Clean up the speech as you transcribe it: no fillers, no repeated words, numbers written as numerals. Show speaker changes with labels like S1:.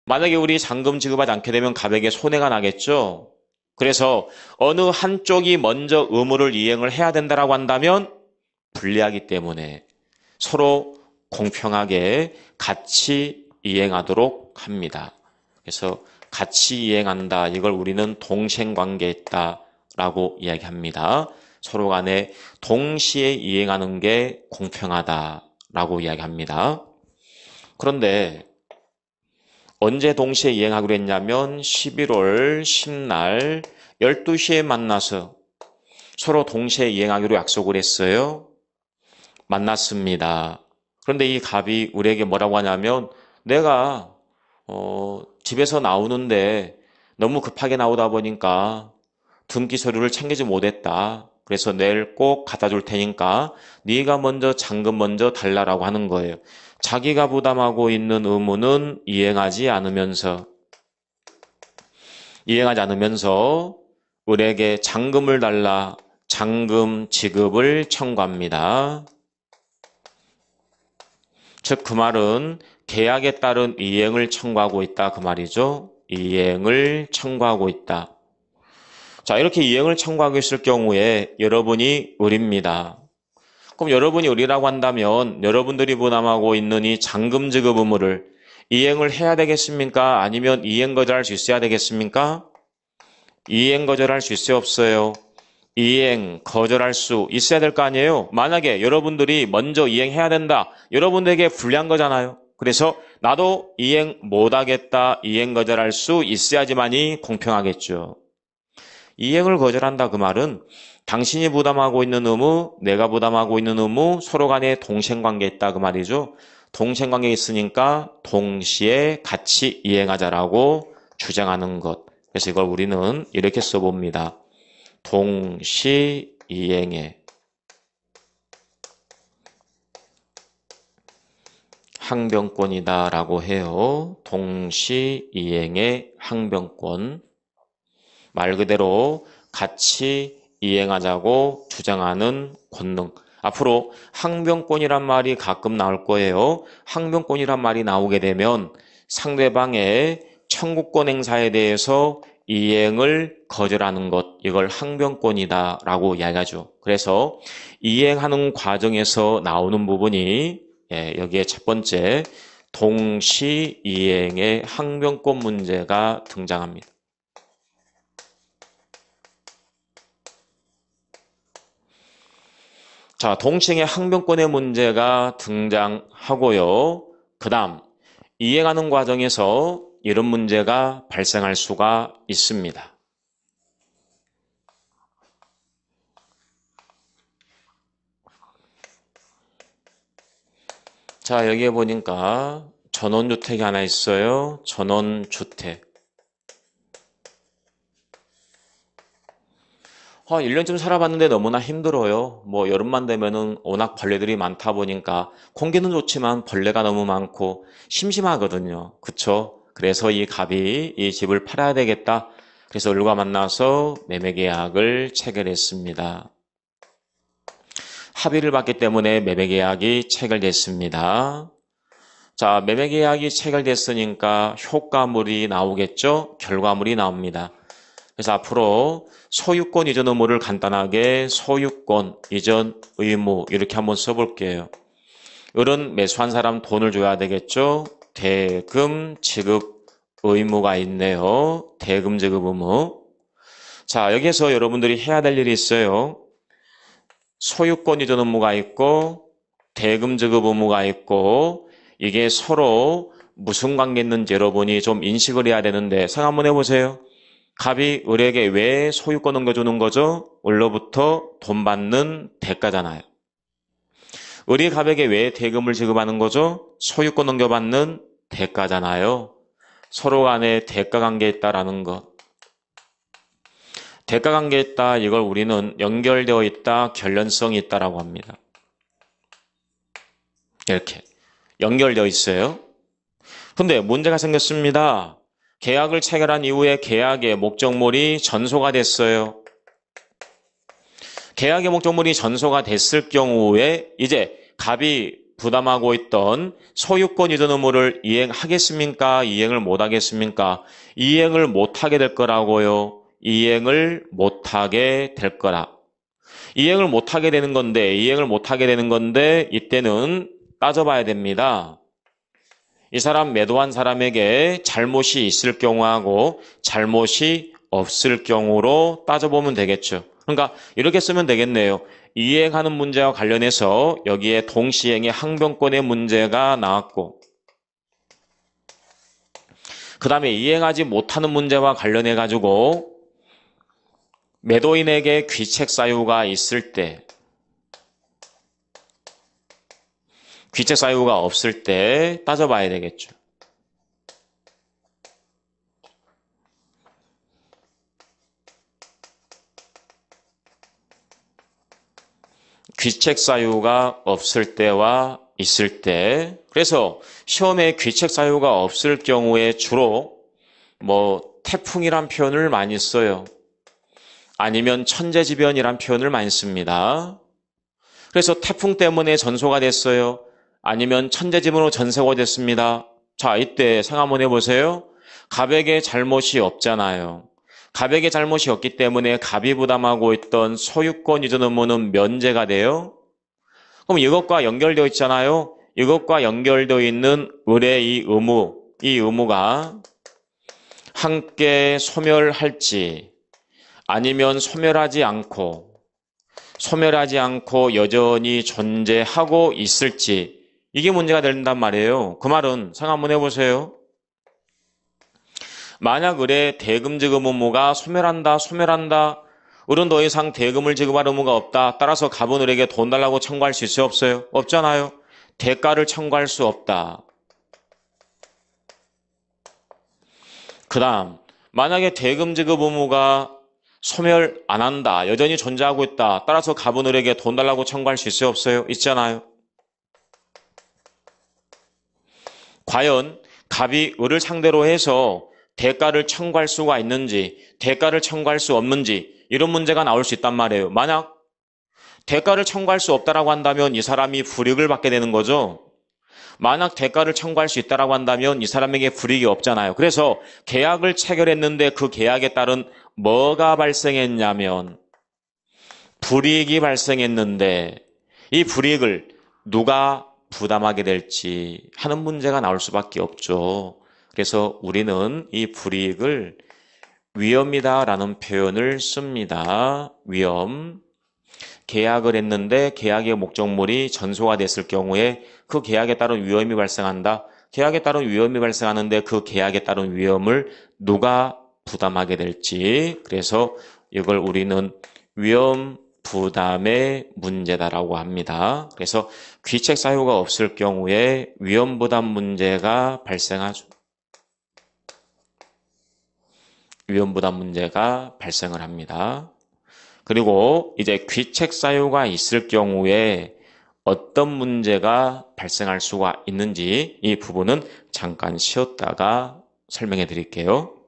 S1: 만약에 우리 잔금 지급하지 않게 되면 갑에게 손해가 나겠죠. 그래서 어느 한쪽이 먼저 의무를 이행을 해야 된다라고 한다면 불리하기 때문에 서로 공평하게 같이 이행하도록 합니다. 그래서 같이 이행한다. 이걸 우리는 동생관계에 있다라고 이야기합니다. 서로 간에 동시에 이행하는 게 공평하다라고 이야기합니다. 그런데 언제 동시에 이행하기로 했냐면 11월 10날 12시에 만나서 서로 동시에 이행하기로 약속을 했어요. 만났습니다. 그런데 이 갑이 우리에게 뭐라고 하냐면 내가 집에서 나오는데 너무 급하게 나오다 보니까 등기 서류를 챙기지 못했다. 그래서 내일 꼭 갖다 줄 테니까 네가 먼저 잔금 먼저 달라라고 하는 거예요. 자기가 부담하고 있는 의무는 이행하지 않으면서 우리에게 잔금을 달라 잔금 지급을 청구합니다. 즉 그 말은 계약에 따른 이행을 청구하고 있다 그 말이죠. 이행을 청구하고 있다. 자, 이렇게 이행을 청구하고 있을 경우에 여러분이 을입니다. 그럼 여러분이 을이라고 한다면 여러분들이 부담하고 있는 이 잔금 지급 의무를 이행을 해야 되겠습니까? 아니면 이행 거절할 수 있어야 되겠습니까? 이행 거절할 수 있어요, 없어요? 이행 거절할 수 있어야 될 거 아니에요? 만약에 여러분들이 먼저 이행해야 된다. 여러분들에게 불리한 거잖아요. 그래서 나도 이행 못하겠다. 이행 거절할 수 있어야지만이 공평하겠죠. 이행을 거절한다 그 말은 당신이 부담하고 있는 의무, 내가 부담하고 있는 의무 서로 간에 동생관계에 있다 그 말이죠. 동생관계에 있으니까 동시에 같이 이행하자라고 주장하는 것. 그래서 이걸 우리는 이렇게 써봅니다. 동시 이행의 항변권이다 라고 해요. 동시 이행의 항변권. 말 그대로 같이 이행하자고 주장하는 권능. 앞으로 항변권이란 말이 가끔 나올 거예요. 항변권이란 말이 나오게 되면 상대방의 청구권 행사에 대해서 이행을 거절하는 것, 이걸 항변권이다 라고 이야기하죠. 그래서 이행하는 과정에서 나오는 부분이 여기에 첫 번째 동시 이행의 항변권 문제가 등장합니다. 자, 동시행의 항변권의 문제가 등장하고요. 그 다음 이행하는 과정에서 이런 문제가 발생할 수가 있습니다. 자, 여기에 보니까 전원주택이 하나 있어요. 전원주택. 1년쯤 살아봤는데 너무나 힘들어요. 뭐 여름만 되면은 워낙 벌레들이 많다 보니까 공기는 좋지만 벌레가 너무 많고 심심하거든요. 그쵸? 그래서 이 갑이 이 집을 팔아야 되겠다. 그래서 을과 만나서 매매계약을 체결했습니다. 합의를 받기 때문에 매매계약이 체결됐습니다. 자, 매매계약이 체결됐으니까 효과물이 나오겠죠? 결과물이 나옵니다. 그래서 앞으로 소유권 이전 의무를 간단하게 소유권 이전 의무 이렇게 한번 써볼게요. 을은 매수한 사람 돈을 줘야 되겠죠? 대금 지급 의무가 있네요. 대금 지급 의무. 자, 여기에서 여러분들이 해야 될 일이 있어요. 소유권 이전 의무가 있고 대금 지급 의무가 있고 이게 서로 무슨 관계 있는지 여러분이 좀 인식을 해야 되는데 생각 한번 해보세요. 갑이 을에게 왜 소유권 넘겨주는 거죠? 을로부터 돈 받는 대가잖아요. 을이 갑에게 왜 대금을 지급하는 거죠? 소유권 넘겨받는 대가잖아요. 서로 간에 대가 관계에 있다라는 것. 대가 관계에 있다, 이걸 우리는 연결되어 있다, 결련성이 있다라고 합니다. 이렇게 연결되어 있어요. 근데 문제가 생겼습니다. 계약을 체결한 이후에 계약의 목적물이 전소가 됐어요. 계약의 목적물이 전소가 됐을 경우에 이제 갑이 부담하고 있던 소유권 이전 의무를 이행하겠습니까? 이행을 못하겠습니까? 이행을 못하게 될 거라고요. 이행을 못하게 될 거라. 이행을 못하게 되는 건데 이때는 따져봐야 됩니다. 이 사람 매도한 사람에게 잘못이 있을 경우하고 잘못이 없을 경우로 따져보면 되겠죠. 그러니까 이렇게 쓰면 되겠네요. 이행하는 문제와 관련해서 여기에 동시행의 항변권의 문제가 나왔고, 그 다음에 이행하지 못하는 문제와 관련해 가지고 매도인에게 귀책 사유가 있을 때, 귀책 사유가 없을 때 따져봐야 되겠죠. 귀책 사유가 없을 때와 있을 때, 그래서 시험에 귀책 사유가 없을 경우에 주로 태풍이란 표현을 많이 써요. 아니면 천재지변이란 표현을 많이 씁니다. 그래서 태풍 때문에 전소가 됐어요. 아니면 천재지변으로 전세가 됐습니다. 자, 이때 생각 한번 해보세요. 갑에게 잘못이 없잖아요. 갑에게 잘못이 없기 때문에 갑이 부담하고 있던 소유권 이전 의무는 면제가 돼요. 그럼 이것과 연결되어 있잖아요. 이것과 연결되어 있는 을의 이 의무가 함께 소멸할지 아니면 소멸하지 않고 여전히 존재하고 있을지, 이게 문제가 된단 말이에요. 그 말은 생각 한번 해보세요. 만약 을의 대금 지급 의무가 소멸한다. 을은 더 이상 대금을 지급할 의무가 없다. 따라서 갑은 을에게 돈 달라고 청구할 수 있어요? 없어요? 없잖아요. 대가를 청구할 수 없다. 그 다음, 만약에 대금 지급 의무가 소멸 안 한다. 여전히 존재하고 있다. 따라서 갑은 을에게 돈 달라고 청구할 수 있어요? 없어요? 있잖아요. 과연 갑이 을을 상대로 해서 대가를 청구할 수가 있는지, 대가를 청구할 수 없는지, 이런 문제가 나올 수 있단 말이에요. 만약 대가를 청구할 수 없다라고 한다면 이 사람이 불이익을 받게 되는 거죠. 만약 대가를 청구할 수 있다라고 한다면 이 사람에게 불이익이 없잖아요. 그래서 계약을 체결했는데 그 계약에 따른 뭐가 발생했냐면 불이익이 발생했는데 이 불이익을 누가 부담하게 될지 하는 문제가 나올 수밖에 없죠. 그래서 우리는 이 불이익을 위험이다라는 표현을 씁니다. 위험. 계약을 했는데 계약의 목적물이 전소가 됐을 경우에 그 계약에 따른 위험이 발생한다. 계약에 따른 위험이 발생하는데 그 계약에 따른 위험을 누가 부담하게 될지, 그래서 이걸 우리는 위험 부담의 문제다라고 합니다. 그래서 귀책 사유가 없을 경우에 위험 부담 문제가 발생하죠. 위험 부담 문제가 발생을 합니다. 그리고 이제 귀책 사유가 있을 경우에 어떤 문제가 발생할 수가 있는지 이 부분은 잠깐 쉬었다가 설명해 드릴게요.